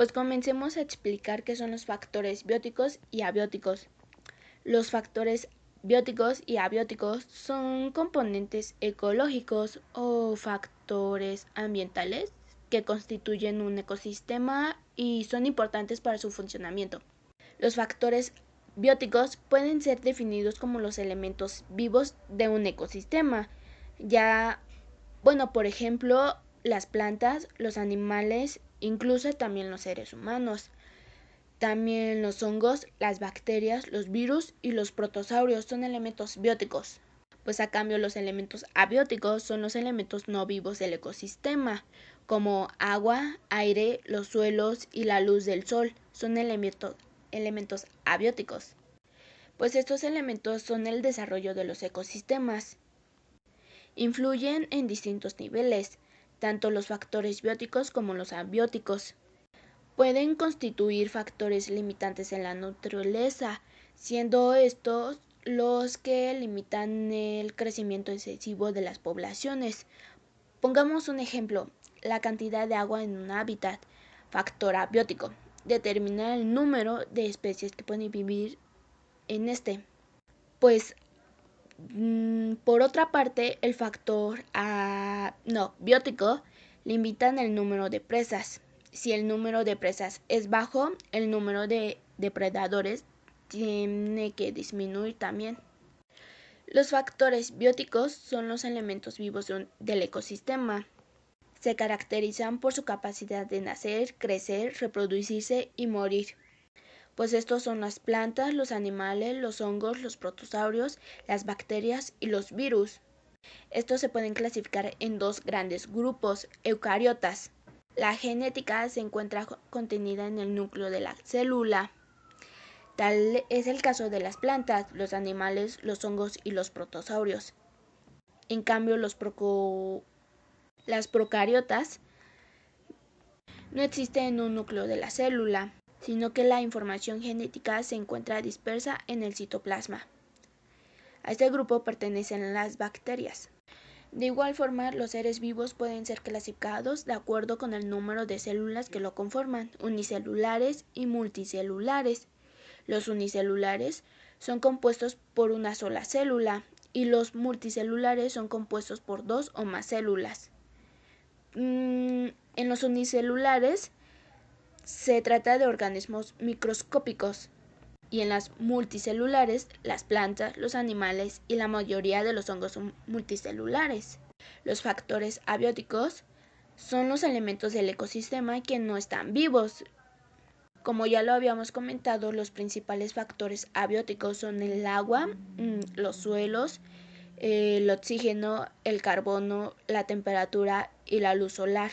Pues comencemos a explicar qué son los factores bióticos y abióticos. Los factores bióticos y abióticos son componentes ecológicos o factores ambientales que constituyen un ecosistema y son importantes para su funcionamiento. Los factores bióticos pueden ser definidos como los elementos vivos de un ecosistema, por ejemplo, las plantas, los animales, incluso también los seres humanos. También los hongos, las bacterias, los virus y los protozoarios son elementos bióticos. Pues a cambio los elementos abióticos son los elementos no vivos del ecosistema, como agua, aire, los suelos y la luz del sol son elementos abióticos. Pues estos elementos son el desarrollo de los ecosistemas. Influyen en distintos niveles, tanto los factores bióticos como los abióticos. Pueden constituir factores limitantes en la naturaleza, siendo estos los que limitan el crecimiento excesivo de las poblaciones. Pongamos un ejemplo, la cantidad de agua en un hábitat, factor abiótico, determina el número de especies que pueden vivir en este. Pues por otra parte, el factor biótico limitan el número de presas. Si el número de presas es bajo, el número de depredadores tiene que disminuir también. Los factores bióticos son los elementos vivos del ecosistema. Se caracterizan por su capacidad de nacer, crecer, reproducirse y morir. Pues estos son las plantas, los animales, los hongos, los protozoarios, las bacterias y los virus. Estos se pueden clasificar en dos grandes grupos, eucariotas. La genética se encuentra contenida en el núcleo de la célula. Tal es el caso de las plantas, los animales, los hongos y los protozoarios. En cambio, las procariotas no existen un núcleo de la célula, sino que la información genética se encuentra dispersa en el citoplasma. A este grupo pertenecen las bacterias. De igual forma, los seres vivos pueden ser clasificados de acuerdo con el número de células que lo conforman, unicelulares y multicelulares. Los unicelulares son compuestos por una sola célula y los multicelulares son compuestos por dos o más células. En los unicelulares se trata de organismos microscópicos y en las multicelulares, las plantas, los animales y la mayoría de los hongos son multicelulares. Los factores abióticos son los elementos del ecosistema que no están vivos. Como ya lo habíamos comentado, los principales factores abióticos son el agua, los suelos, el oxígeno, el carbono, la temperatura y la luz solar.